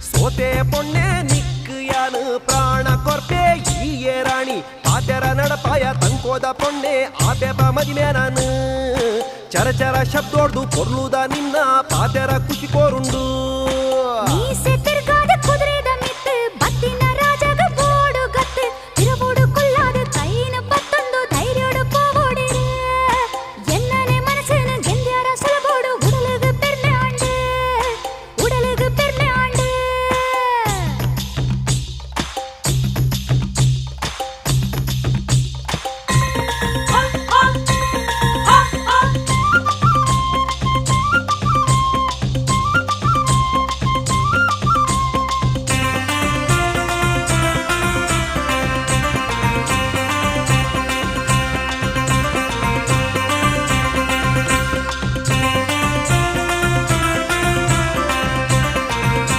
ಸೋತೆ ಪೊಣ್ಣೆ ನಿಕ್ಯಾನು ಪ್ರಾಣ ಕೊರ್ಪೆ ಈಯೇ ರಾಣಿ ಪಾತೆರ ನಡಪಾಯ ತಂಕೋದ ಪೊಣ್ಣೆ ಆಪೆಪ ಮದಿಮೆ ನಾನು ಚರಚರ ಶಬ್ದೋಡ್ದು ಪೊರ್ಲುದ ನಿನ್ನ ಪಾತೆರ ಖುಷಿ ಕೋರುಂಡು